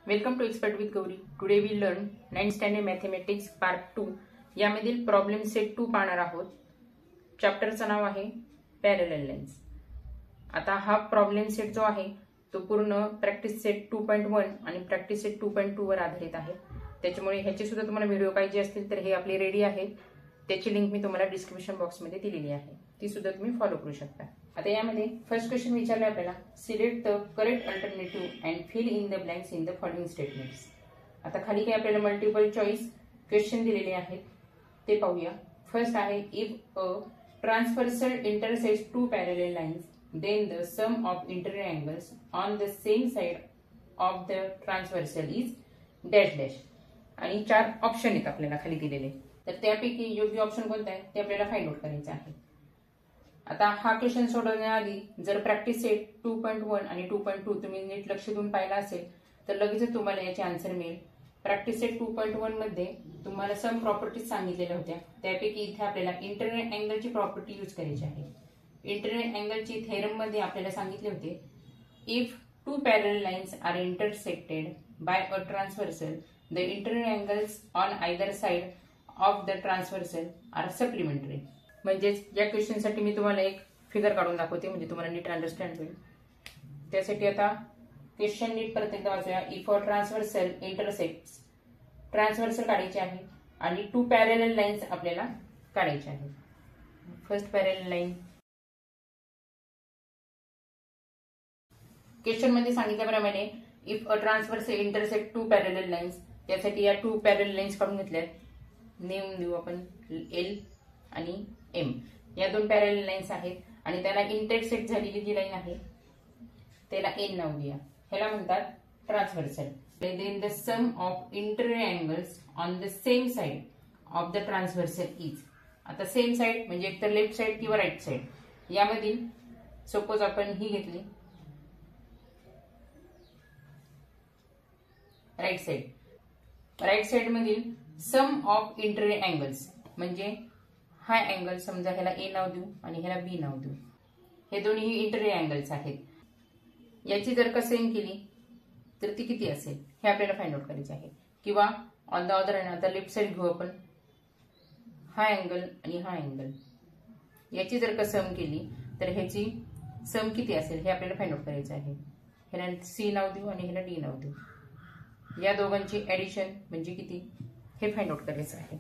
Welcome to expert with Gauri. Today we learn 9th standard mathematics part 2. यामधील problem set 2 पाहणार आहोत. चॅप्टरचं नाव आहे parallel lines. आता हा प्रॉब्लेम सेट जो आहे तो पूर्ण प्रॅक्टिस सेट 2.1 आणि प्रॅक्टिस सेट 2.2 वर आधारित आहे. त्याच्यामुळे ह्याचे सुद्धा तुम्हाला व्हिडिओ पाहिजे असतील तर हे आपले रेडी आहेत. त्याची लिंक मी तुम्हाला डिस्क्रिप्शन बॉक्समध्ये दिलेली आहे, ती सुद्धा तुम्ही फॉलो करू शकता. आता यामध्ये फर्स्ट क्वेश्चन विचारले आपल्याला, select the correct alternative and fill in the blanks in the following statements. आता खाली काही आपल्याला मल्टिपल चॉईस क्वेश्चन दिलेले आहेत ते पाहूया. फर्स्ट आहे, if a transversal intersects two parallel lines then the sum of interior angles on the same side of the transversal is dash dash. आणि 4 ऑप्शन आहेत आपल्याला खाली दिलेले, तर त्यापैकी योग्य ऑप्शन कोणता आहे ते आपल्याला फाइंड आउट करायचं आहे. आता हा क्वेश्चन सोडवण्याआधी जर प्रॅक्टिस सेट 2.1 आणि 2.2 तुम्ही नीट लक्ष देऊन पाहिला असेल तर लगेच तुम्हाला याचे आन्सर मिळेल. प्रॅक्टिस सेट 2.1 मध्ये तुम्हाला सम प्रॉपर्टीज सांगितलेल्या होत्या, त्यापैकी इथे आपल्याला इंटरनल अँगलची प्रॉपर्टी यूज करायची आहे. इंटरनल अँगलची थेरम मध्ये आपल्याला सांगितले होते, if two parallel lines are intersected by a transversal the internal angles on either side of the transversal are supplementary. म्हणजेच या क्वेश्चन साठी मी तुम्हाला एक फिगर काढून दाखवते म्हणजे तुम्हाला नीट अंडरस्टँड होईल. त्यासाठी आता क्वेश्चन नीट परत एकदा वाचूया. If a transversal intersects, transversal काढायचे आहे आणि टू पॅरलल लाईन्स आपल्याला काढायचे आहे. फर्स्ट पॅरलल लाईन, क्वेश्चन मध्ये सांगितल्याप्रमाणे if a transversal intersect two parallel lines, त्यासाठी या 2 पॅरलल लाईन्स काढून घेतल्यात. नेम देऊ आपण एल आणि एम. या 2 पॅरलल लाईन्स आहेत आणि त्याला इंटरसेक्ट झालेली जी लाईन आहे त्याला एन नाव द्या. ह्याला म्हणतात transversal. Then the sum of internal angles on the same side of the transversal is. आता सेम साइड म्हणजे एकतर लेफ्ट साइड किंवा राईट साइड. यामधील सपोज आपण ही घेतली राईट साइड, राईट साइड मधील सम ऑफ इंटरनल अँगल्स म्हणजे हा अँगल समजा ह्याला ए नाव देऊ आणि ह्याला बी नाव देऊ. हे दोन्ही इंटरनल अँगल्स आहेत. याची जर का सेम केली तर ती किती असेल हे आपल्याला फाइंड आउट करायचे आहे. किंवा ऑन द अदर हँड आता लेफ्ट साइड घेऊ आपण, हा अँगल आणि हा अँगल, याची जर का सम केली तर ह्याची सम किती असेल हे आपल्याला फाइंड आउट करायचं आहे. ह्याला सी नाव देऊ आणि ह्याला डी नाव देऊ. या दोघांची ऍडिशन म्हणजे किती हे फाइंड आउट करायचं आहे.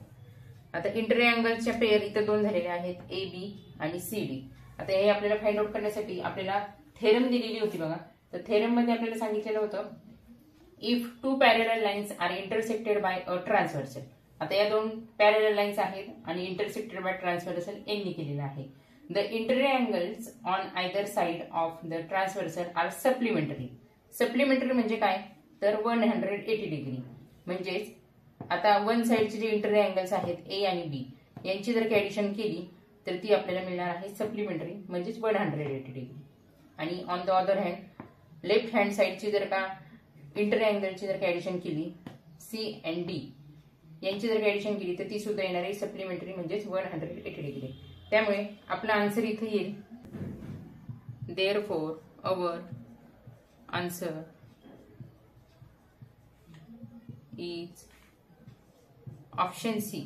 आता इंटरनल अँगलच्या पेअर इथं 2 झालेले आहेत, ए बी आणि सी डी. आता हे आपल्याला फाइंड आउट करण्यासाठी आपल्याला थेरम दिलेली होती बघा. तर थेरम मध्ये आपल्याला सांगितलेलं होतं, if 2 parallel lines are intersected by a transversal. आता या 2 पॅरलल लाईन्स आहेत आणि इंटरसेक्टेड बाय ट्रान्सव्हर्सल एननी केलेलं आहे. The internal angles on either side of the transversal are supplementary. Supplementary म्हणजे काय तर 180 डिग्री. म्हणजेच आता वन साइडचे जे इंटरनल अँगल्स आहेत ए आणि बी यांची जर ऍडिशन केली तर ती आपल्याला मिळणार आहे सप्लिमेंटरी म्हणजेच 180 डिग्री. आणि on the other hand left hand साइडची जर का इंटरनल अँगलची जर का ऍडिशन केली सी अँड डी यांची जर का ऍडिशन केली तर ती सुद्धा येणार आहे सप्लिमेंटरी म्हणजेच 180 डिग्री. त्यामुळे आपला आन्सर इथे येईल. Therefore our answer is option C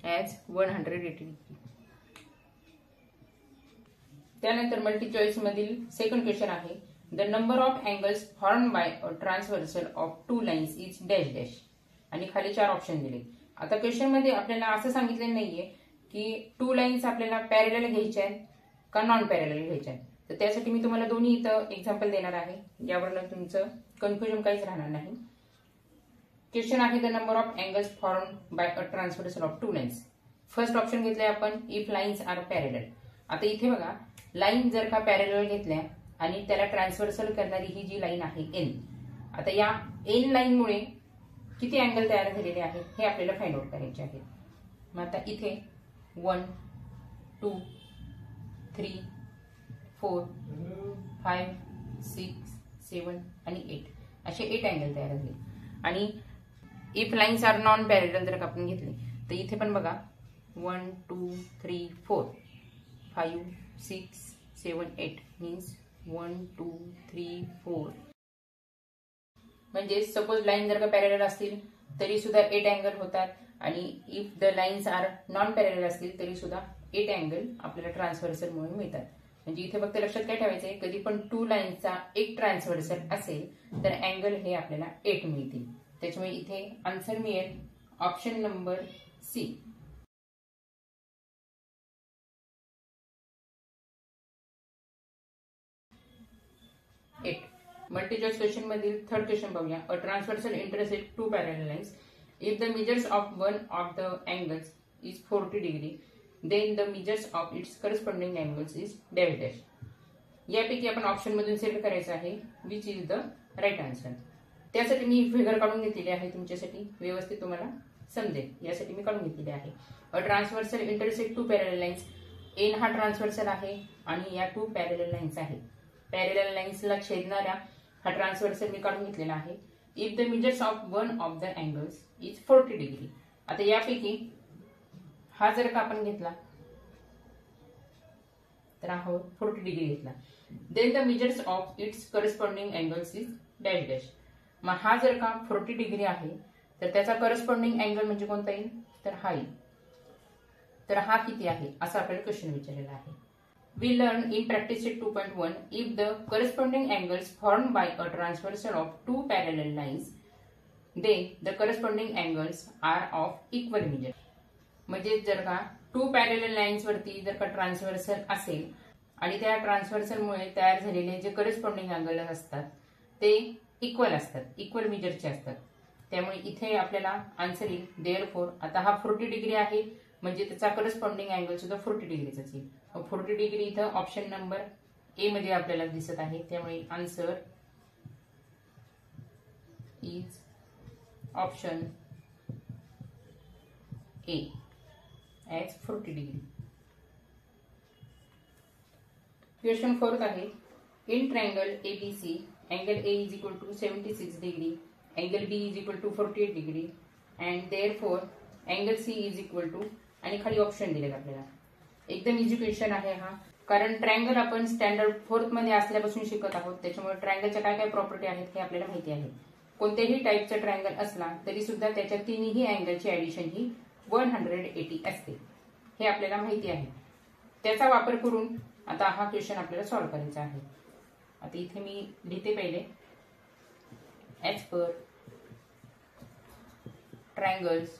as 180 degree. त्यानंतर मल्टी चॉईस मधील सेकंड क्वेश्चन आहे, the number of angles form by a transversal of 2 lines is dash dash. आणि खाली 4 ऑप्शन दिले. आता क्वेश्चन मध्ये आपल्याला असं सांगितलं नाहीये की 2 लाईन्स आपल्याला पॅरलल घ्यायच्या आहेत का नॉन पॅरलल घ्यायच्या आहेत. तर त्यासाठी मी तुम्हाला दोन्ही इथं एक्झाम्पल देणार आहे, यावरून तुमचं कन्फ्युजन काहीच राहणार नाही. क्वेश्चन आहे, the number of angles form by a transversal of 2 lines. First option घेतलंय आपण, इफ लाईन्स आर पॅरलल. आता इथे बघा, लाईन जर का पॅरलल घेतल्या आणि त्याला ट्रान्सव्हर्सल करणारी ही जी लाईन आहे एन. आता या एन लाईन मुळे किती अँगल तयार झालेले आहेत हे आपल्याला फाइंड आउट करायचे आहे. मग आता इथे 1 2 3 4 5 6 7 आणि 8 असे 8 अँगल तयार झाले. आणि if lines are non parallel जर आपण घेतले तर इथे पण बघा 1 2 3 4 5 6 7 8 मीन्स 1 2 3 4 म्हणजे सपोज लाईन जर का पॅरलल असतील तरी सुद्धा 8 अँगल होतात, आणि if the lines are non parallel असतील तरी सुद्धा 8 अँगल आपल्याला ट्रान्सव्हर्सल म्हणून मिळतात. म्हणजे इथे फक्त लक्षात काय ठेवायचंय, कधी पण 2 लाईनचा एक ट्रान्सव्हर्सल असेल तर अँगल हे आपल्याला 8 मिळतील. त्याच्यामुळे इथे आन्सर मिळेल option number C. Multi choice question मधील थर्ड क्वेश्चन पाहूया. A transversal intersect two parallel lines. If the measures of one of the angles is 40 degree, then the measures of its corresponding angles is dash dash. यापैकी आपण option मधून select करायचं आहे which is the right answer. त्यासाठी मी figure काढून घेतलेली आहे, तुमच्यासाठी व्यवस्थित तुम्हाला समजेल यासाठी मी काढून घेतलेली आहे. A transversal intersect two parallel lines. N हा ट्रान्सव्हर्सल आहे आणि या 2 पॅरलल लाईन्स आहेत. पॅरलल लाईन्सला छेदणाऱ्या हा ट्रान्सव्हर्सल मी काढून घेतलेला आहे. If the measures of one of the angles is 40 degree. आता यापैकी हा जर का आपण घेतला तर हा 40 डिग्री घेतला, then the measures of its corresponding angles is dash dash. मग हा जर का 40 डिग्री आहे तर त्याचा करस्पॉन्डिंग अँगल म्हणजे कोणता येईल, तर हा येईल. तर हा किती आहे असा आपल्याला क्वेश्चन विचारलेला आहे. We learned in practice set 2.1 if the corresponding angles formed by a transversal of 2 parallel lines, then the corresponding angles are of equal measure. म्हणजे जर का 2 पॅरलल लाईन्स वरती जर का ट्रान्सव्हर्सल असेल आणि त्या ट्रान्सव्हर्सलमुळे तयार झालेले जे करस्पॉन्डिंग अँगल असतात ते इक्वल असतात, इक्वल मेजरचे असतात. त्यामुळे इथे आपल्याला आन्सर येईल देअरफॉर. आता हा 40 डिग्री आहे म्हणजे त्याचा करस्पॉन्डिंग अँगल सुद्धा 40 डिग्रीचाच येईल. 40 डिग्री इथं ऑप्शन नंबर ए मध्ये आपल्याला दिसत आहे. त्यामुळे answer is option A as 40 degree. Question 4 आहे. In triangle ABC, angle A is equal to 76 degree, angle B is equal to 48 degree, and therefore angle C is equal to, आणि खाली option दिलेत आपल्याला. एकदम इझी क्वेश्चन आहे हा, कारण triangle आपण स्टँडर्ड 4th मध्ये असल्यापासून शिकत आहोत. त्याच्यामुळे ट्रायंगलच्या काय काय प्रॉपर्टी आहेत हे आपल्याला माहिती आहे. कोणत्याही टाईपचा ट्रायंगल असला तरी सुद्धा त्याच्या तिन्ही अँगलची ऍडिशन ही 180 असते, हे आपल्याला माहिती आहे. त्याचा वापर करून आता हा क्वेश्चन आपल्याला सॉल्व्ह करायचा आहे. आता इथे मी लिहिते पहिले. As per triangles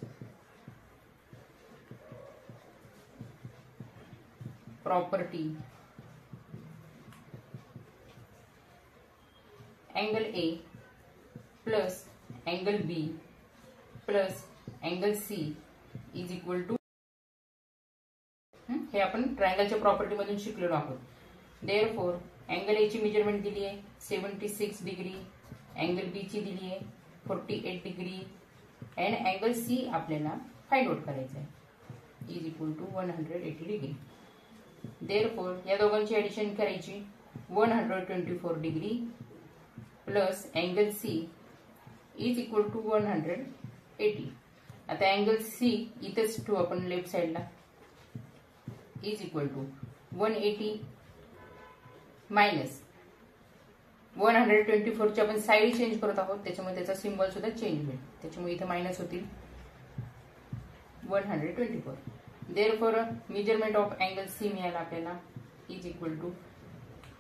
property, angle A plus angle B plus angle C is equal to, हे आपण ट्रायंगलच्या प्रॉपर्टी मधून शिकलेलो आहोत. देअरफॉर एंगल ए ची मेजरमेंट दिली आहे 76 डिग्री, एंगल बी ची दिली आहे 48 डिग्री, अँड एंगल सी आपल्याला फाइंड आउट करायचा आहे is equal to 180 degree. Therefore या दोघांची ऍडिशन करायची 124 degree plus angle C is equal to 180. आता एंगल सी इथेच ठेवू आपण लेफ्ट साइडला, इज इक्वल टू 180 मायनस 124 ची आपण साइड चेंज करत आहोत, त्याच्यामुळे त्याचा सिम्बॉल सुद्धा चेंज होईल. त्याच्यामुळे इथे मायनस होतील 124. Therefore measurement of angle C मिळाला आपल्याला इज इक्वल टू,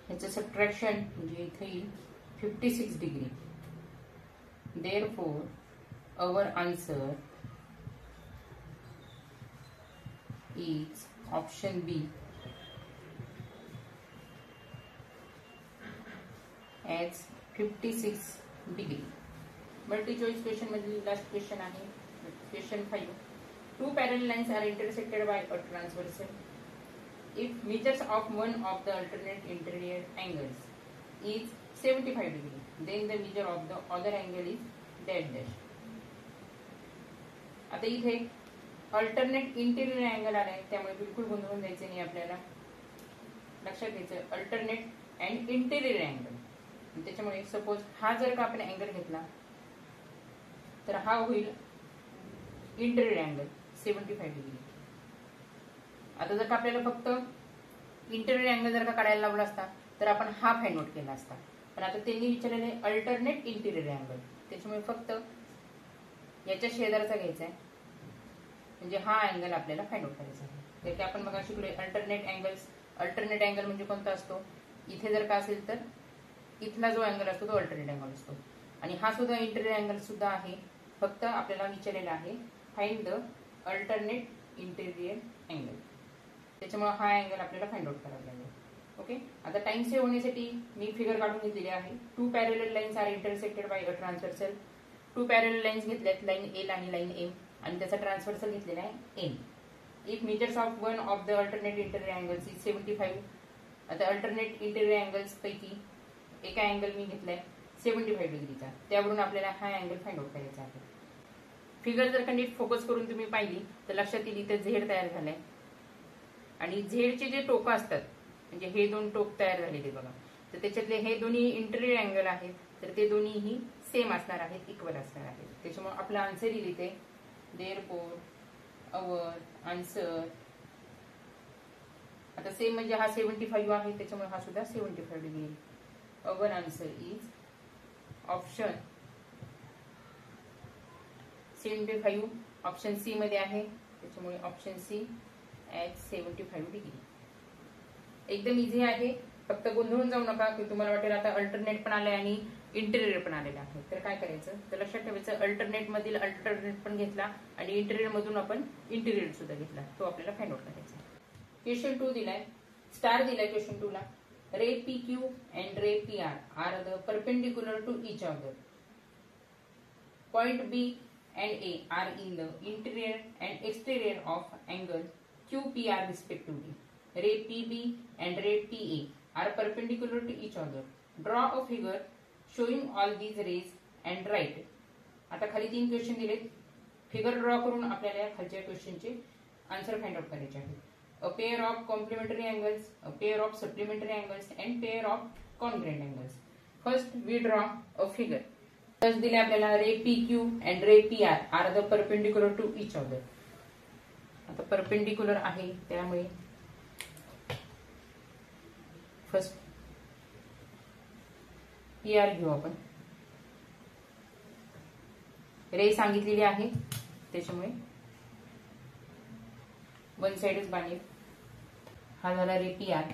ह्याचं सबट्रॅक्शन म्हणजे इथे येईल 56 degree. Therefore our answer is option B as 56 degree. Multi choice question मधील लास्ट क्वेश्चन आहे question 5. Two parallel lines are intersected by a transversal. If measures of one of the alternate interior angles is 75 degree, then the measure of the other angle is dash dash. आता इथे alternate interior angle आलाय, त्यामुळे बिलकुल गोंधळून जायचं नाही आपल्याला. लक्षात घ्यायचं अल्टरनेट अँड इंटेरियर अँगल. त्याच्यामुळे सपोज हा जर का आपण अँगल घेतला तर हा होईल इंटेरियर अँगल 75 डिग्री. आता जर का आपल्याला फक्त इंटेरियर अँगल जर का काढायला लावला असता तर आपण हा फाइंड आउट केला असता, पण आता त्यांनी विचारलेले अल्टरनेट इंटेरियर अँगल, त्याच्यामुळे फक्त याच्या शेजारचा घ्यायचा आहे, म्हणजे हा अँगल आपल्याला फाइंड आउट करायचा आहे. तर ते आपण बघा शिकलोय अल्टरनेट अँगल्स. अल्टरनेट अँगल म्हणजे कोणता असतो, इथे जर का असेल तर इथला जो अँगल असतो तो अल्टरनेट अँगल असतो. आणि हा सुद्धा इंटिरियर अँगल सुद्धा आहे, फक्त आपल्याला विचारलेला आहे find the alternate interior angle. त्याच्यामुळे हा अँगल आपल्याला फाइंड आउट करावा लागेल. ओके, आता टाइम सेव्ह होण्यासाठी मी फिगर काढून घेतलेली आहे. 2 parallel lines are intersected by a transversal. 2 parallel lines घेतल्यात, लाईन एल आणि लाईन एम, आणि त्याचा ट्रान्सव्हर्सल घेतलेला आहे N. If measures of one of the alternate interior angles is 75. आता अल्टरनेट इंटिरियर अँगल्स पैकी एका अँगल मी घेतलाय 75 डिग्रीचा, त्यावरून आपल्याला हा अँगल फाइंड आउट करायचा आहे. फिगर जर का नीट फोकस करून तुम्ही पाहिली तर लक्षात येईल इथे झेड तयार झालाय, आणि झेडचे जे टोकं असतात म्हणजे हे दोन टोक तयार झालेले बघा, तर त्याच्यातले हे दोन्ही इंटिरियर अँगल आहेत, तर ते दोन्हीही सेम असणार आहेत, इक्वल असणार आहेत. त्याच्यामुळे आपला आन्सर येईल इथे देअरफॉर अवर आन्सर. आता सेम म्हणजे हा 75 आहे, त्याच्यामुळे हा सुद्धा 75 degree. Our answer is option 75. Option C मध्ये आहे, त्याच्यामुळे ऑप्शन सी ॲट 75 डिग्री. एकदम इझी आहे, फक्त गोंधळून जाऊ नका की तुम्हाला वाटेल आता अल्टरनेट पण आले आणि इंटिरियर पण आलेलं आहे. तर काय करायचं, तर लक्षात ठेवायचं अल्टरनेट मधील अल्टरनेट पण घेतला आणि इंटिरियर मधून आपण इंटिरियर सुद्धा घेतला, तो आपल्याला फाइंड आउट करायचा. क्वेश्चन 2 दिलाय, स्टार दिलाय क्वेश्चन 2 ला. Ray P Q and ray P R are the perpendicular to each other. Point B and A are in the interior and exterior of angle QPR respectively. Ray PB and ray PA are perpendicular to each other. Draw a figure showing all these rays and write. आता खाली 3 question दिलेत, figure draw करून आपल्याला खालच्या क्वेश्चनचे answer find out करायचे आहे. A pair of complementary angles, a pair of supplementary angles and pair of congruent angles. First we draw a figure. First दिले आपल्याला ray P Q and ray P R are the perpendicular to each other. आता perpendicular आहे त्यामुळे first P R घेऊ आपण. रे सांगितलेली आहे त्याच्यामुळे वन साइडच बांधेल. हा झाला रे पी आर,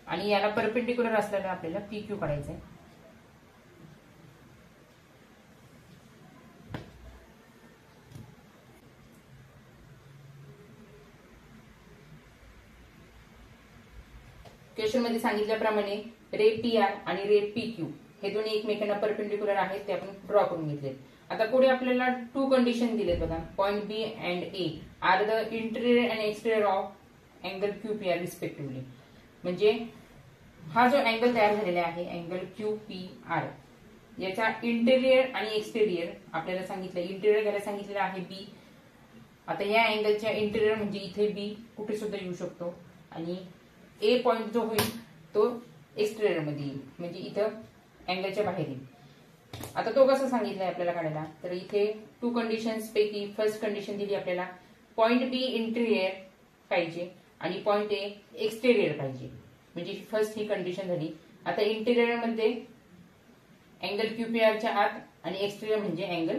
आणि याला परपेंडिक्युलर असलेला आपल्याला पी क्यू काढायचा आहे. क्वेश्चन मध्ये सांगितल्याप्रमाणे रे पी आर आणि रे पी क्यू हे दोन्ही एकमेकांना परपेंडिक्युलर आहेत, ते आपण ड्रॉ करून घेतले. आता पुढे आपल्याला 2 कंडिशन दिलेत बघा. Point B and A are the interior and exterior of angle Q P R respectively. म्हणजे हा जो अँगल तयार झालेला आहे अँगल क्यू पी आर, याचा इंटिरियर आणि एक्सटेरियर आपल्याला सांगितलं. इंटिरियर घ्यायला सांगितलेलं आहे बी. आता या अँगलच्या इंटिरियर म्हणजे इथे बी कुठे सुद्धा येऊ शकतो, आणि ए पॉइंट जो होईल तो एक्सटेरियर मध्ये येईल, म्हणजे इथं अँगलच्या बाहेर येईल. आता तो कसा सांगितलाय आपल्याला काढायला, तर इथे 2 कंडिशन्स पैकी फर्स्ट कंडिशन दिली आपल्याला, पॉइंट बी इंटिरियर पाहिजे आणि पॉइंट ए एक्सटेरियर पाहिजे, म्हणजे फर्स्ट ही कंडिशन झाली. आता इंटिरियर मध्ये अँगल क्यूपीआरच्या आत आणि एक्सटेरियर म्हणजे अँगल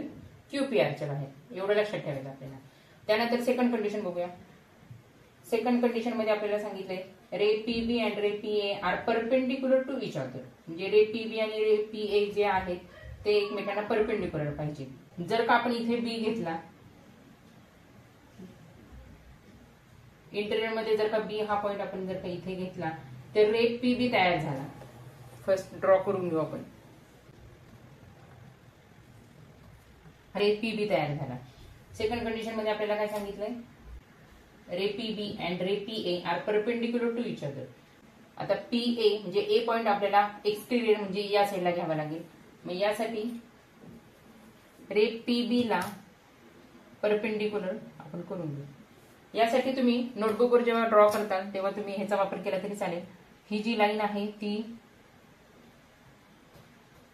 क्यूपीआरच्या बाहेर, एवढं लक्षात ठेवायचं आपल्याला. त्यानंतर सेकंड कंडिशन बघूया. सेकंड कंडिशन मध्ये आपल्याला सांगितलंय ray P B and ray P A are perpendicular to each other. म्हणजे रे पी बी आणि रे पी ए जे आहेत ते एकमेकांना परपेंडिक्युलर पाहिजे. जर का आपण इथे बी घेतला, इंटिरियर मध्ये जर का बी हा पॉइंट आपण जर का इथे घेतला, तर रे पी बी तयार झाला. फर्स्ट ड्रॉ करून घेऊ आपण. रे पी बी तयार झाला. सेकंड कंडिशन मध्ये आपल्याला काय सांगितलंय, ray P B and ray P A are perpendicular to each other. आता पी ए म्हणजे ए पॉइंट आपल्याला एक्सटेरियर म्हणजे या साईडला घ्यावा लागेल. मग यासाठी रे पी बी ला परपेंडिक्युलर आपण करून घेऊ. यासाठी तुम्ही नोटबुकवर जेव्हा ड्रॉ करताल तेव्हा तुम्ही ह्याचा वापर केला तरी चालेल. ही जी लाईन आहे ती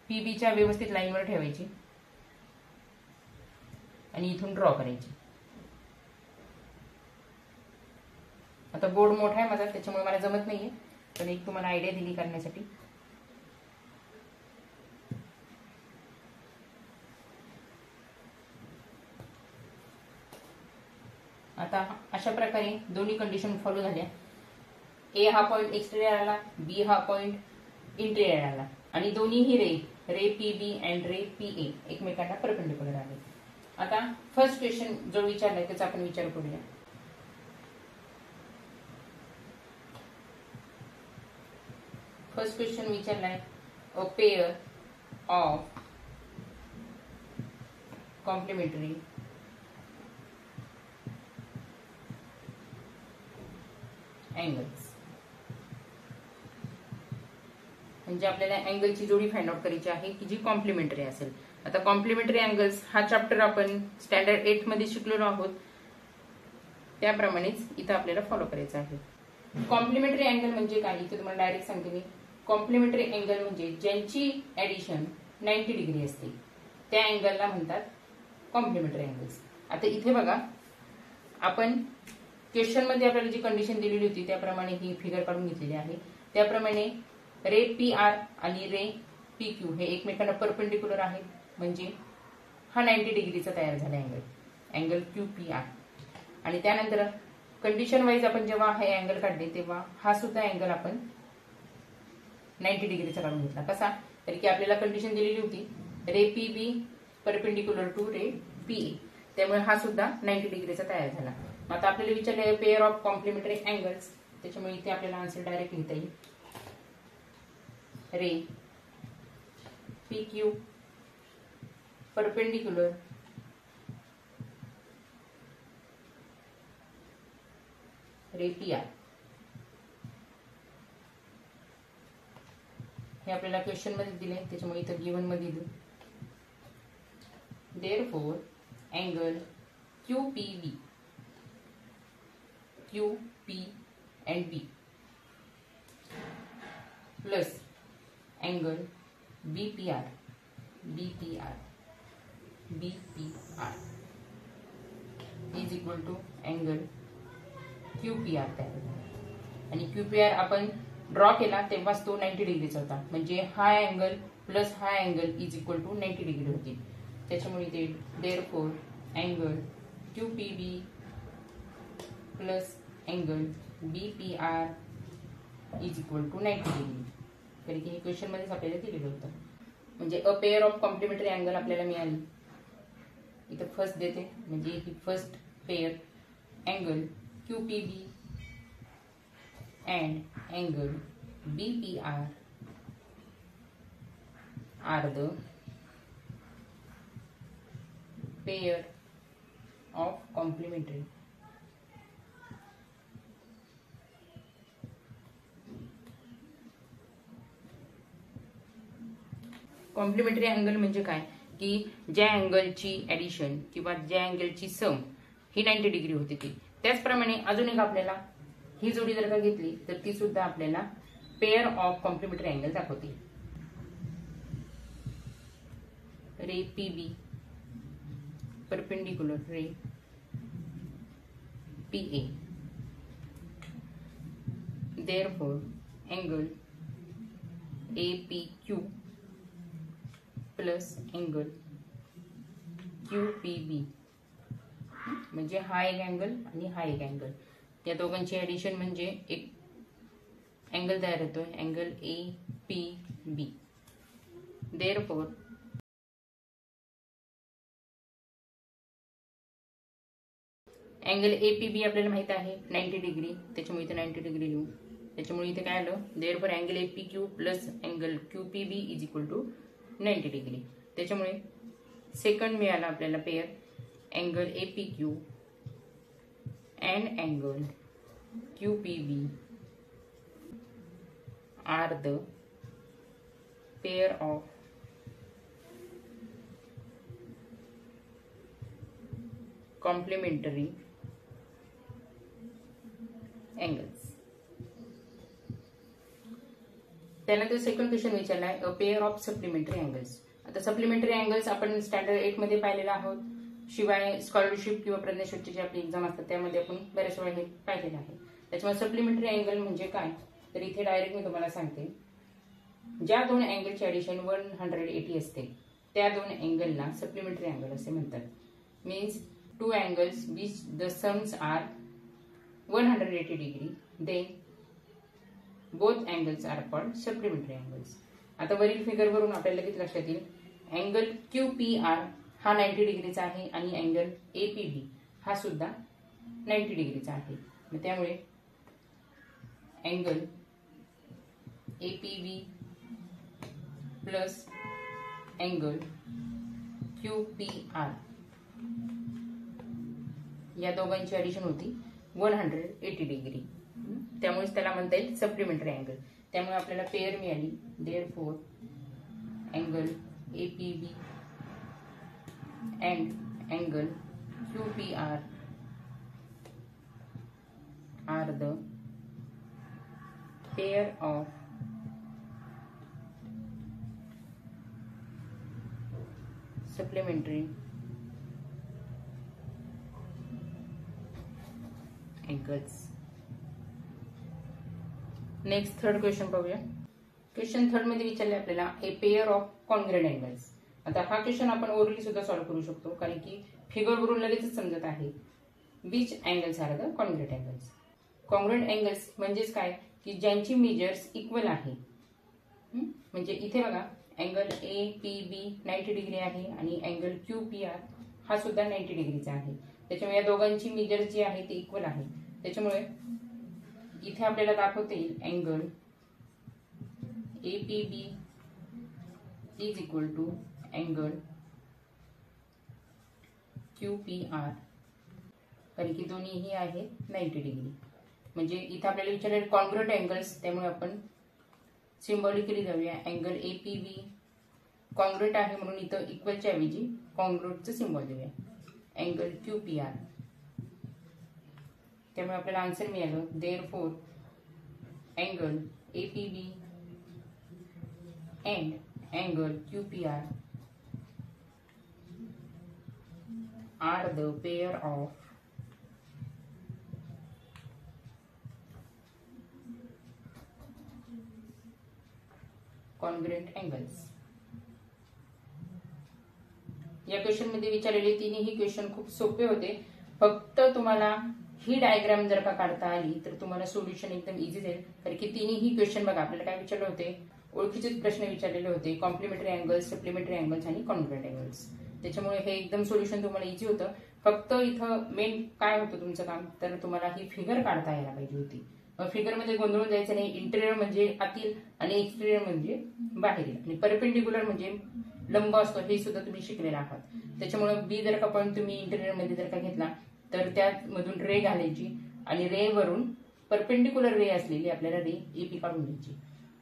पी बीच्या व्यवस्थित लाईनवर ठेवायची आणि इथून ड्रॉ करायची. आता बोर्ड मोठा आहे माझा त्याच्यामुळे मला जमत नाहीये, पण एक तुम्हाला आयडिया दिली करण्यासाठी. अशा प्रकारे दोन्ही कंडिशन फॉलो झाल्या. ए हा पॉइंट एक्सटेरियर आला, बी हा पॉइंट इंटेरियर आला आणि दोन्हीही ray P B and ray P A एकमेकांना परपेंडिक्युलर आले. आता फर्स्ट क्वेश्चन जो विचारलाय त्याचा आपण विचार करूया. फर्स्ट क्वेश्चन विचारलाय a pair of complementary angles. म्हणजे आपल्याला अँगलची जोडी फाइंड आउट करायची आहे की जी कॉम्प्लिमेंटरी असेल. आता कॉम्प्लिमेंटरी अँगल्स हा चॅप्टर आपण स्टँडर्ड 8 मध्ये शिकलेलो आहोत, त्याप्रमाणेच इथं आपल्याला फॉलो करायचं आहे. कॉम्प्लिमेंटरी अँगल म्हणजे काय इथे तुम्हाला डायरेक्ट सांगते मी. कॉम्प्लिमेंटरी अँगल म्हणजे ज्यांची ऍडिशन 90 डिग्री असते त्या अँगलला म्हणतात कॉम्प्लिमेंटरी अँगल्स. आता इथे बघा, आपण क्वेश्चन मध्ये आपल्याला जी कंडिशन दिलेली होती त्याप्रमाणे ही फिगर काढून घेतलेली आहे. त्याप्रमाणे रे पी आर आणि रे पी क्यू हे एकमेकांना परपेंडिक्युलर आहेत, म्हणजे हा 90 डिग्रीचा तयार झाला अँगल क्यू पी आर. आणि त्यानंतर कंडिशन वाईज आपण जेव्हा हे अँगल काढले तेव्हा हा सुद्धा अँगल आपण 90 डिग्रीचा काढून घेतला. कसा तर की आपल्याला कंडिशन दिलेली होती ray P B perpendicular to ray P A, त्यामुळे हा सुद्धा 90 डिग्रीचा तयार झाला. आता आपल्याला विचारले पेअर ऑफ कॉम्प्लिमेंटरी अँगल्स, त्याच्यामुळे इथे आपल्याला आन्सर डायरेक्ट लिहिता येईल. रे P Q perpendicular ray P R. हे आपल्याला क्वेश्चन मध्ये दिले त्याच्यामुळे इथं गिव्हन मध्ये दिलं. Therefore angle Q P B Q P and B plus angle B P R is equal to angle Q P R तयार झाला. आणि क्यू पी आर आपण ड्रॉ केला तेव्हाच तो 90 डिग्रीचा होता, म्हणजे हा अँगल प्लस हा angle is equal to 90 degree होती. त्याच्यामुळे ते therefore angle Q P B plus angle B P R is equal to 90 degree. तरी की हे क्वेश्चन मध्येच आपल्याला दिलेलं होतं. म्हणजे a pair of complementary angle आपल्याला मिळाली. इथं फर्स्ट देते म्हणजे ही first pair angle Q P B and angle B P R are the pair of complementary complementary angle म्हणजे काय की ज्या अँगलची ऍडिशन किंवा ज्या अँगलची सम ही 90 डिग्री होती ती, त्याचप्रमाणे अजून एक आपल्याला ही जोडी जर का घेतली तर ती सुद्धा आपल्याला पेअर ऑफ कॉम्प्लिमेंटरी अँगल दाखवते. Ray P B perpendicular ray P A. Therefore angle A P Q plus angle Q P B, म्हणजे हा एक अँगल आणि हा एक अँगल, त्या दोघांची ऍडिशन म्हणजे एक अँगल तयार होतोय angle A P B. Therefore angle A P B आपल्याला माहित आहे 90 डिग्री, त्याच्यामुळे इथे 90 डिग्री लिहू. त्याच्यामुळे इथे काय आलं therefore angle A P Q plus angle Q P B is equal to 90 degree. त्याच्यामुळे सेकंड मिळाला आपल्याला pair angle A P Q and angle Q P B are the pair of complementary angles. त्यानंतर second question विचारलाय a pair of supplementary angles. आता supplementary angles आपण standard 8 मध्ये पाहिलेला आहोत, शिवाय स्कॉलरशिप किंवा प्रज्ञाशक्तीची जी आपली एक्झाम असतात त्यामध्ये आपण बऱ्याच वेळा हे पाहिलेलं आहे. त्याच्यामुळे सप्लिमेंटरी अँगल म्हणजे काय तर इथे डायरेक्ट मी तुम्हाला सांगते, ज्या दोन अँगलची ऍडिशन 180 असते त्या दोन अँगलला सप्लिमेंटरी अँगल असे म्हणतात. Means two angles which the sums are 180 degree, then both angles are called supplementary angles. आता वरील फिगर वरून आपल्याला किती लक्षात येईल, अँगल QPR हा 90 डिग्रीचा आहे आणि अँगल APB हा सुद्धा 90 डिग्रीचा आहे. मग त्यामुळे angle APB plus angle QPR या दोघांची ॲडिशन होती 180 डिग्री. त्यामुळे त्याला म्हणता येईल सप्लिमेंटरी अँगल. त्यामुळे आपल्याला पेअर मिळाली. Therefore angle APB and angle QPR are the pair of supplementary angles. Next third question पाहूया. क्वेश्चन थर्ड मध्ये विचारले आपल्याला a pair of congruent angles. आता हा क्वेश्चन आपण ओरली सुद्धा सॉल्व्ह करू शकतो, कारण की फिगरवरून लगेचच समजत आहे. Which angles are the congruent angles. Congruent angles म्हणजेच काय की ज्यांची मेजर्स इक्वल आहे. म्हणजे इथे बघा अँगल APB 90 डिग्री आहे आणि अँगल QPR हा सुद्धा 90 डिग्रीचा आहे. त्याच्यामुळे या दोघांची मेजर्स जी आहे ती इक्वल आहे. त्याच्यामुळे इथे आपल्याला दाखवता येईल angle APB is equal to angle QPR, कारण की दोन्हीही आहे 90 डिग्री. म्हणजे इथे आपल्याला विचारले कॉन्ग्रुएंट अँगल्स, त्यामुळे आपण सिम्बॉलिकली जाऊया. अँगल APB कॉन्ग्रुएंट आहे म्हणून इथं इक्वलच्या ऐवजी कॉन्ग्रुएंटचं सिम्बॉल देऊया अँगल QPR. त्यामुळे आपल्याला आन्सर मिळालं. Therefore angle APB and angle QPR are the pair of congruent angles. या क्वेश्चन मध्ये विचारलेले तिन्ही क्वेश्चन खूप सोपे होते. फक्त तुम्हाला ही डायग्राम जर का काढता आली तर तुम्हाला सोल्युशन एकदम इझी जाईल. कारण की तिन्ही क्वेश्चन बघा आपल्याला काय विचारले होते, ओळखीचेच प्रश्न विचारलेले होते. कॉम्प्लिमेंटरी अँगल्स, सप्लिमेंटरी अँगल्स आणि कॉन्ग्रुएंट अँगल्स. त्याच्यामुळे हे एकदम सोल्युशन तुम्हाला इझी होतं. फक्त इथं मेन काय होतं तुमचं काम, तर तुम्हाला ही फिगर काढता यायला पाहिजे होती. फिगर मध्ये गोंधळून जायचं नाही. इंटेरियर म्हणजे आतील आणि एक्सटेरियर म्हणजे बाहेरील, आणि परपेंडिक्युलर म्हणजे लंब असतो हे सुद्धा तुम्ही शिकलेला आहात. त्याच्यामुळे बी जर का पॉईंट तुम्ही इंटेरियर मध्ये जर का घेतला तर त्यामधून रे घालायची आणि रे वरून परपेंडिक्युलर रे असलेली आपल्याला रे AP काढून द्यायची.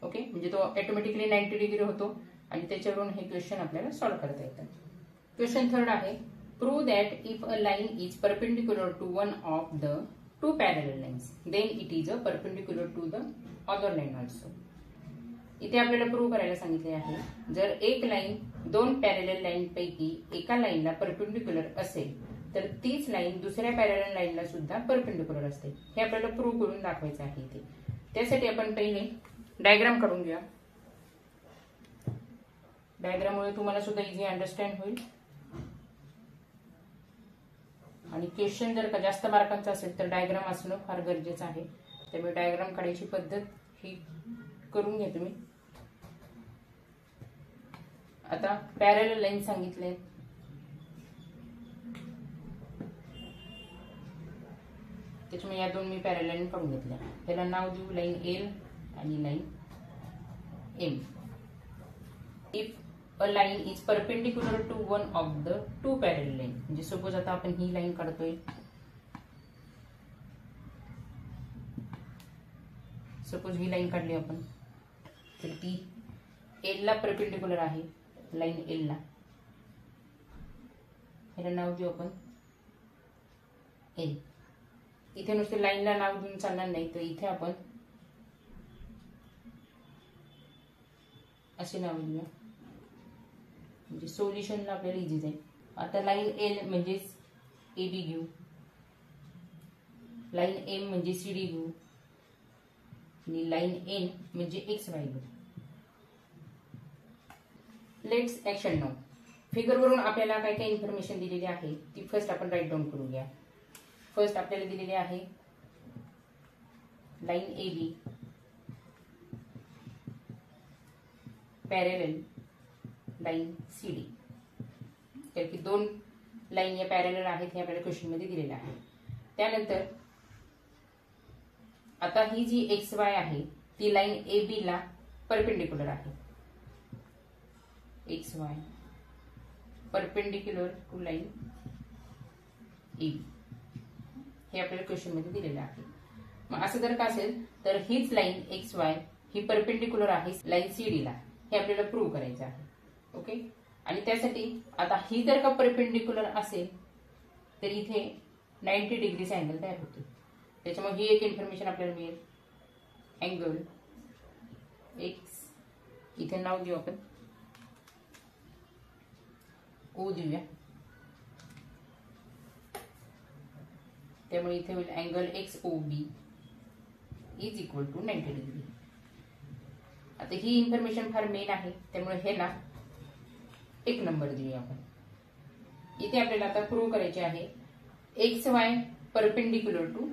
ओके, म्हणजे तो ऑटोमॅटिकली 90 डिग्री होतो आणि त्याच्यावरून हे क्वेश्चन आपल्याला सॉल्व्ह करता येतात. क्वेश्चन थर्ड आहे, prove that if a line is perpendicular to one of the two parallel lines then it is a perpendicular to the other line also. इथे आपल्याला प्रूव्ह करायला सांगितले आहे, जर एक लाईन दोन पॅरलल लाईन पैकी एका लाईनला परपेंडिक्युलर असेल तर तीच लाईन दुसऱ्या पॅरलल लाईनला सुद्धा परपेंडिक्युलर असते. हे आपल्याला प्रूव्ह करून दाखवायचं आहे इथे. त्यासाठी आपण पहिले डायग्राम काढून घ्या. डायग्राममुळे तुम्हाला सुद्धा इझी अंडरस्टँड होईल. आणि क्वेश्चन जर का जास्त मार्कांचा असेल तर डायग्राम असणं फार गरजेचं आहे. त्यामुळे डायग्राम काढायची पद्धत ही करून घ्या तुम्ही. आता पॅरलल लाईन सांगितले, त्याच्यामुळे या दोन मी पॅरलल लाईन काढून घेतल्या. त्याला नाव देऊ लाईन L आणि line M. If a line is perpendicular to one of the two parallel line, म्हणजे सपोज आता आपण ही लाईन काढतोय. सपोज ही लाईन काढली आपण, तर ती L ला परपेंडिक्युलर आहे. लाईन L ला ह्याला नाव देऊ आपण L. इथे नुसते लाईनला नाव देऊन चालणार नाही, तर इथे आपण असे नाव देऊया, म्हणजे सोल्युशनला आपल्याला इझी जाईल. आता लाईन L म्हणजेच AB घेऊ, लाईन M म्हणजे CD घेऊ आणि लाईन N म्हणजे XY घेऊ. Let's action now. फिगर वरून आपल्याला काय काय इन्फॉर्मेशन दिलेली आहे ती फर्स्ट आपण राईट डाऊन करूया. फर्स्ट आपल्याला दिलेली आहे line A B parallel line C D, कारण की दोन लाईन या पॅरेलल आहेत हे आपल्याला क्वेश्चन मध्ये दिलेलं आहे. त्यानंतर आता ही जी एक्स वाय आहे ती लाईन ए बी ला परपेंडिक्युलर आहे. X Y perpendicular to line A B हे आपल्याला क्वेश्चन मध्ये दिलेलं आहे. मग असं जर का असेल तर हीच लाईन एक्स वाय ही परपेंडिक्युलर आहे लाईन सी डी ला, हे आपल्याला प्रूव्ह करायचं आहे. ओके, आणि त्यासाठी आता ही जर का परपेंडिक्युलर असेल तर इथे 90 डिग्रीचा अँगल तयार होतो. त्याच्यामुळे ही एक इन्फॉर्मेशन आपल्याला मिळेल. अँगल एक्स इथे नाव देऊ आपण ओ देऊया, त्यामुळे इथे होईल angle X O B is equal to 90 degree. आता ही इन्फॉर्मेशन फार मेन आहे, त्यामुळे हे ना 1 नंबर देऊया आपण. इथे आपल्याला आता प्रूव्ह करायचे आहे X Y perpendicular to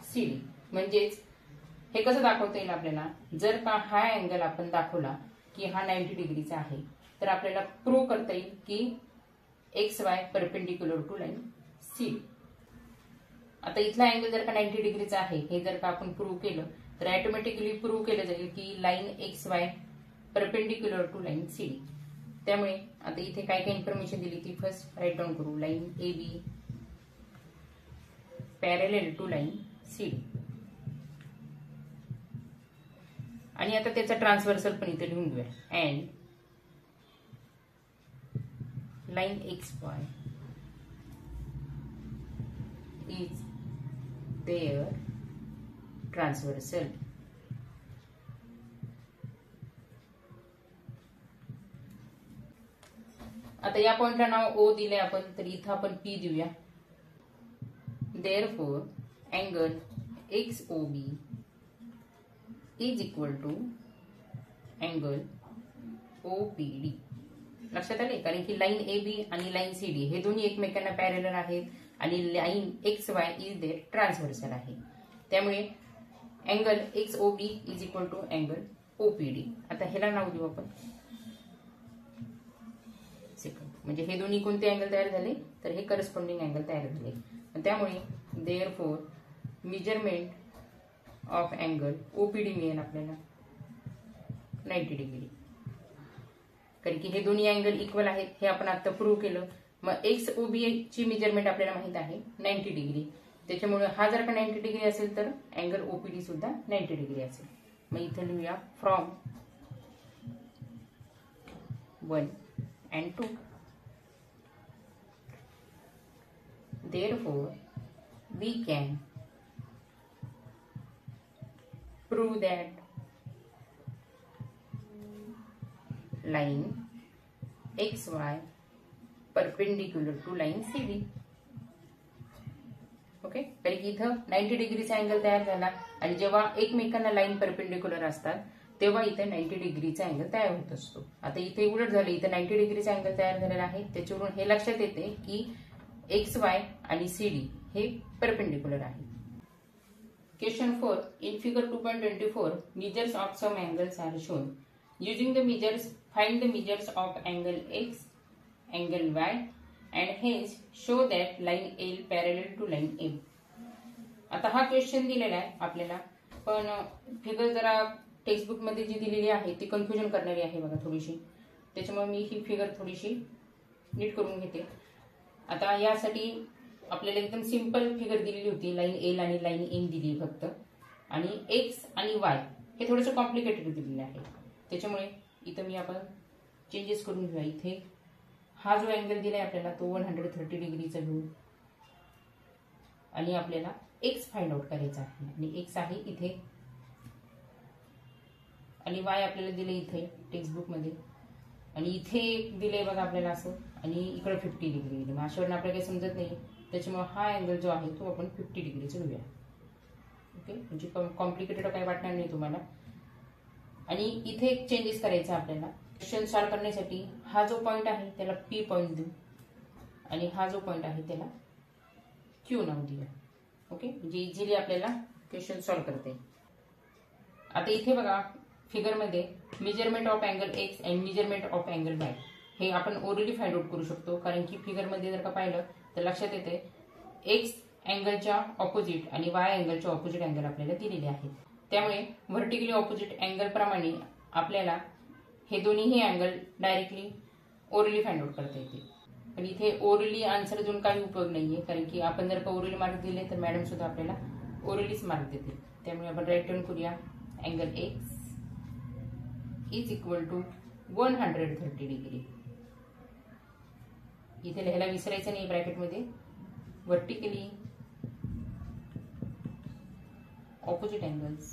C D. म्हणजेच हे कसं दाखवता येईल आपल्याला, जर का हा अँगल आपण दाखवला की हा 90 डिग्रीचा आहे तर आपल्याला प्रूव्ह करता येईल की X Y perpendicular to line C. आता इथला अँगल जर का 90 डिग्रीचा आहे हे जर का आपण प्रूव्ह केलं तर ऑटोमॅटिकली प्रूव्ह केलं जाईल की line X Y perpendicular to line C D. त्यामुळे आता इथे काय काय इन्फॉर्मेशन दिली ती फर्स्ट राईट डाऊन करू. Line A B parallel to line C D, आणि आता त्याचा ट्रान्सव्हर्सल पण इथे लिहून घेऊया. And line X Y is there transversal. आता या पॉइंटला नाव ओ दिले आपण, तर इथं आपण पी देऊया. Therefore angle X O B is equal to angle O P D. लक्षात आले, कारण की लाईन ए बी आणि लाईन सी डी हे दोन्ही एकमेकांना पॅरेलल आहेत आणि line X Y is there transversal आहे. त्यामुळे angle X O B is equal to angle O P D. आता ह्याला नाव देऊ आपण सेकंड. म्हणजे हे दोन्ही कोणते अँगल तयार झाले तर हे करस्पॉन्डिंग अँगल तयार झाले. त्यामुळे therefore measurement of angle OPD मिळेल आपल्याला 90 डिग्री, कारण की हे दोन्ही अँगल इक्वल आहेत हे आपण आता प्रूव्ह केलं. मग एक्स ओ बी ची मेजरमेंट आपल्याला माहित आहे 90 डिग्री. त्याच्यामुळे हा जर का 90 डिग्री असेल तर अँगल ओपीडी सुद्धा 90 डिग्री असेल. मग इथे लिहूया from 1 and 2. Therefore, we can prove that line XY perpendicular to line CD. Okay, कारण की इथं 90 डिग्रीचा अँगल तयार झाला आणि जेव्हा एकमेकांना लाईन परपेंडिक्युलर असतात तेव्हा इथे 90 डिग्रीचा अँगल तयार होत असतो. आता इथे उलट झालं, इथे 90 डिग्रीचा अँगल तयार झालेला आहे. त्याच्यावरून हे लक्षात येते की एक्स वाय आणि सी डी हे परपेंडिक्युलर आहे. Question 4. In figure 2.24 measures of some angles are shown. Using the measures, find the measures of angle X, angle Y and hence show that line L parallel to line M. आता हा question दिलेला आहे आपल्याला, पण figure जरा textbook मध्ये जी दिलेली आहे ती कन्फ्युजन करणारी आहे बघा थोडीशी. त्याच्यामुळे मी ही फिगर थोडीशी नीट करून घेते. आता यासाठी आपल्याला एकदम सिंपल फिगर दिलेली होती, लाईन एल आणि लाईन एम दिली फक्त, आणि एक्स आणि वाय हे थोडंसं कॉम्प्लिकेटेड दिलेलं आहे. त्याच्यामुळे इथं मी आपण चेंजेस करून घेऊया. इथे हा जो अँगल दिलाय आपल्याला तो 130 डिग्रीचा घेऊ आणि आपल्याला एक्स फाइंड आउट करायचा आहे. आणि एक्स आहे इथे आणि वाय आपल्याला दिले इथे टेक्स्टबुक मध्ये, आणि इथे दिले बघा आपल्याला असं, आणि इकडे 50 डिग्री दिली. मग अशावरून आपल्याला काही समजत नाही. त्याच्यामुळे हा अँगल जो आहे तो आपण 50 डिग्रीचा घेऊया. ओके, म्हणजे कॉम्प्लिकेटेड काही वाटणार नाही तुम्हाला. आणि इथे एक चेंजेस करायचा आपल्याला. क्वेश्चन सॉल्व्ह करण्यासाठी हा जो पॉइंट आहे त्याला पी पॉइंट देऊ आणि हा जो पॉइंट आहे त्याला क्यू नाव देऊया. ओके, म्हणजे इझिली आपल्याला क्वेश्चन सॉल्व्ह करता येईल. आता इथे बघा फिगरमध्ये measurement of angle X and measurement of angle Y हे आपण ओरली फाइंड आउट करू शकतो, कारण की फिगरमध्ये जर का पाहिलं तर लक्षात येते एक्स अँगलच्या ऑपोजिट आणि वाय अँगलच्या ऑपोजिट अँगल आपल्याला दिलेले आहेत. त्यामुळे व्हर्टिकली ऑपोजिट अँगल प्रमाणे आपल्याला हे दोन्हीही angle directly orally find out करता येते. पण इथे ओरली आन्सर देऊन काही उपयोग नाहीये, कारण की आपण जर का ओरली मार्क दिले तर मॅडम सुद्धा आपल्याला ओरलीच मार्क देते. त्यामुळे आपण राईट टर्न करूया. Angle X is equal to 130 degree. इथे लिहायला विसरायचं नाही ब्रॅकेटमध्ये व्हर्टिकली ऑपोजिट अँगल्स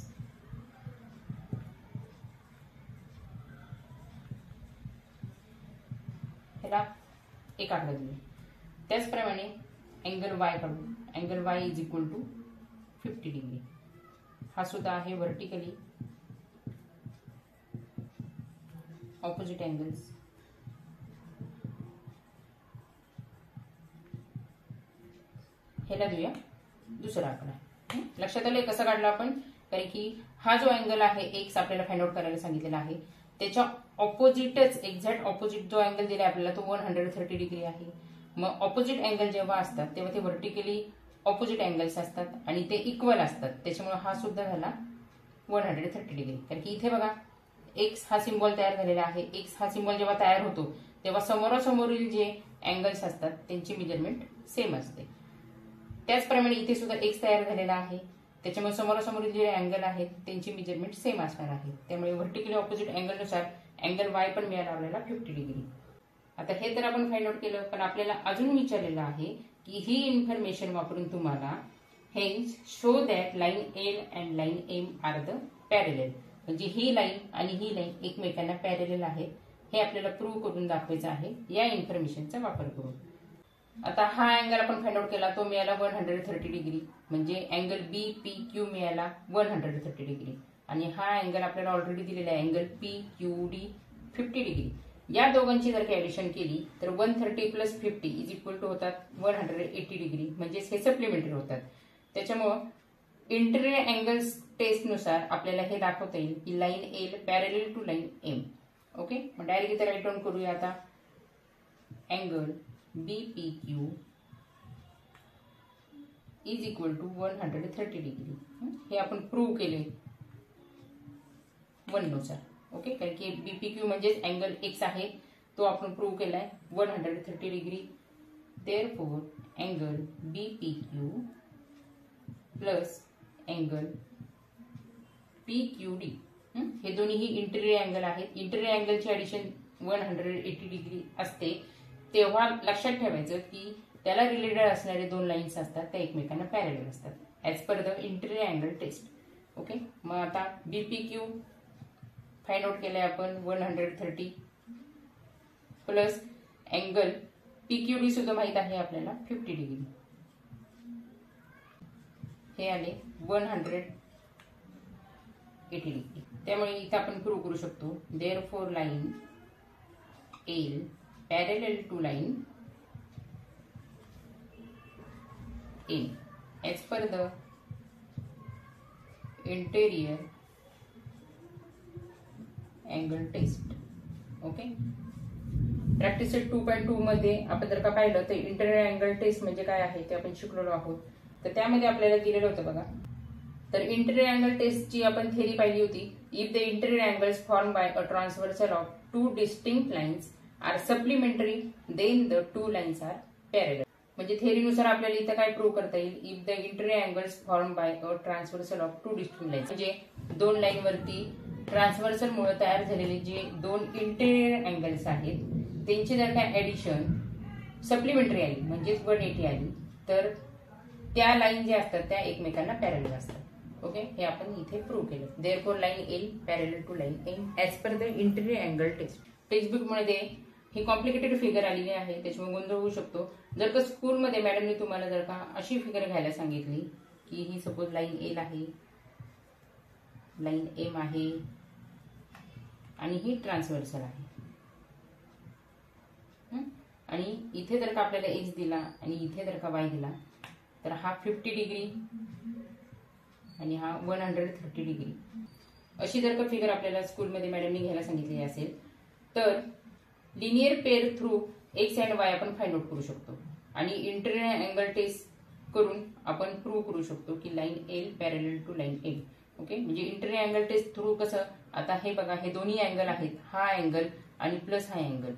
ह्याला एक आकडा दिले. त्याचप्रमाणे अँगल वाय काढू. Angle Y is equal to 50 degree. हा सुद्धा आहे व्हर्टिकली ऑपोजिट अँगल्स. ह्याला देऊया दुसरा आकडा. लक्षात आलंय कसं काढलं आपण, कारण की हा जो अँगल आहे एक्स आपल्याला फाइंड आउट करायला सांगितलेला आहे त्याच्या ऑपोजिटच एक्झॅक्ट ऑपोजिट जो अँगल दिला आपल्याला तो 130 डिग्री आहे. मग ऑपोजिट अँगल जेव्हा असतात तेव्हा ते व्हर्टिकली ऑपोजिट अँगल्स असतात आणि ते इक्वल असतात. त्याच्यामुळे हा सुद्धा झाला 130 डिग्री. कारण की इथे बघा एक्स हा सिम्बॉल तयार झालेला आहे. एक्स हा सिम्बॉल जेव्हा तयार होतो तेव्हा समोरासमोरील जे अँगल्स असतात त्यांची मेजरमेंट सेम असते. त्याचप्रमाणे इथे सुद्धा एक्स तयार झालेला आहे, त्याच्यामुळे समोरासमोरील जे अँगल आहेत त्यांची मेजरमेंट सेम असणार आहे. त्यामुळे व्हर्टिकली ऑपोजिट अँगलनुसार अँगल वाय पण मिळाला आपल्याला 50 डिग्री. आता हे तर आपण फाइंड आउट केलं, पण आपल्याला अजून विचारलेलं आहे की ही इन्फॉर्मेशन वापरून तुम्हाला hence show that line L and line M are the parallel. म्हणजे ही लाईन आणि ही लाईन एकमेकांना पॅरेलल आहेत हे आपल्याला प्रूव्ह करून दाखवायचं आहे या इन्फॉर्मेशनचा वापर करून. आता हा अँगल आपण फाइंड आउट केला, तो मिळाला 130 डिग्री. म्हणजे अँगल बी पी क्यू मिळाला 130 डिग्री. आणि हा अँगल आपल्याला ऑलरेडी दिलेला आहे angle P Q D 50 degree. या दोघांची जर का ऍडिशन केली तर 130 प्लस 50 इज इक्वल टू होतात 180 डिग्री. म्हणजेच हे सप्लिमेंटरी होतात. त्याच्यामुळं इंटिरियर अँगल्स टेस्ट नुसार आपल्याला हे दाखवता येईल की line L parallel to line M. Okay, मग डायरेक्ट इथे राईट डाऊन करूया. आता angle BPQ is equal to 130 degree. हे आपण प्रूव्ह केले 1 नुसार. ओके, कारण की BPQ म्हणजेच अँगल एक्स आहे तो आपण प्रूव्ह केलाय 130 degree. Therefore angle BPQ plus angle PQD हे दोन्हीही इंटिरियर अँगल आहेत. इंटिरियर अँगलची ऍडिशन 180 डिग्री असते तेव्हा लक्षात ठेवायचं की त्याला रिलेटेड असणारे दोन लाईन्स असतात त्या एकमेकांना पॅरेलल असतात as per the interior angle test. Okay, मग आता BPQ फाइंड आउट केलंय आपण 130 प्लस अँगल PQD सुद्धा माहित आहे आपल्याला 50 डिग्री. हे आले 180 डिग्री. त्यामुळे इथे आपण प्रूव्ह करू शकतो therefore line L parallel to line A as per the interior angle test. Okay, practice set 2.2 मध्ये आपण जर का पाहिलं तर इंटिरियर अँगल टेस्ट म्हणजे काय आहे ते आपण शिकलेलो आहोत. तर त्यामध्ये आपल्याला दिलेलं होतं बघा. तर इंटिरियर अँगल टेस्टची आपण थेरी पाहिली होती. If the interior angles form by a transversal of two distinct lines are supplementary then the two lines are parallel. म्हणजे थेरीनुसार आपल्याला इथं काय प्रूव्ह करता येईल, if the interior angles form by a transversal of two distinct lines म्हणजे दोन line वरती ट्रान्सव्हर्सल मुळे तयार झालेले जे दोन इंटिरियर अँगल्स आहेत त्यांची जर काय ऍडिशन सप्लिमेंटरी आली म्हणजेच 180 आली तर त्या लाईन ज्या असतात त्या एकमेकांना पॅरेलल असतात. ओके, हे आपण इथे प्रूव्ह केलं. Therefore line L parallel to line M as per the interior angle test. Textbook मध्ये ही कॉम्प्लिकेटेड फिगर आलेली आहे त्याच्यामुळे गोंधळ होऊ शकतो. जर का स्कूलमध्ये मॅडमने तुम्हाला जर का अशी फिगर घ्यायला सांगितली की ही सपोज लाईन एल आहे, लाईन एम आहे आणि ही ट्रान्सव्हर्सल आहे आणि इथे जर का आपल्याला एक्स दिला आणि इथे जर का वाय दिला तर हा 50 डिग्री आणि हा 130 डिग्री. अशी जर का फिगर आपल्याला स्कूलमध्ये मॅडमनी घ्यायला सांगितली असेल तर linear pair through x and Y आपण फाइंड आउट करू शकतो आणि इंटरनल अँगल टेस्ट करून आपण प्रूव्ह करू शकतो की line L parallel to line A. Okay, म्हणजे इंटरनल अँगल टेस्ट थ्रू कसं, आता हे बघा हे दोन्ही अँगल आहेत, हा अँगल आणि प्लस हा अँगल,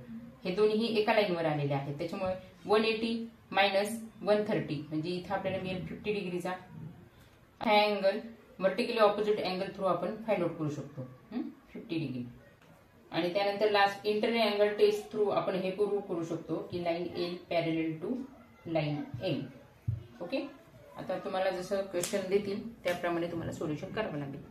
हे दोन्ही एका लाईनवर आलेले आहेत. त्याच्यामुळे 180 मायनस 130 म्हणजे इथं आपल्याला मिळेल 50 डिग्रीचा हा angle vertically opposite angle through आपण फाइंड आउट करू शकतो 50 डिग्री. आणि त्यानंतर last internal angle test through आपण हे प्रूव्ह करू शकतो की line L parallel to line M. Okay, आता तुम्हाला जसं क्वेश्चन देतील त्याप्रमाणे तुम्हाला सोल्युशन करावं लागेल.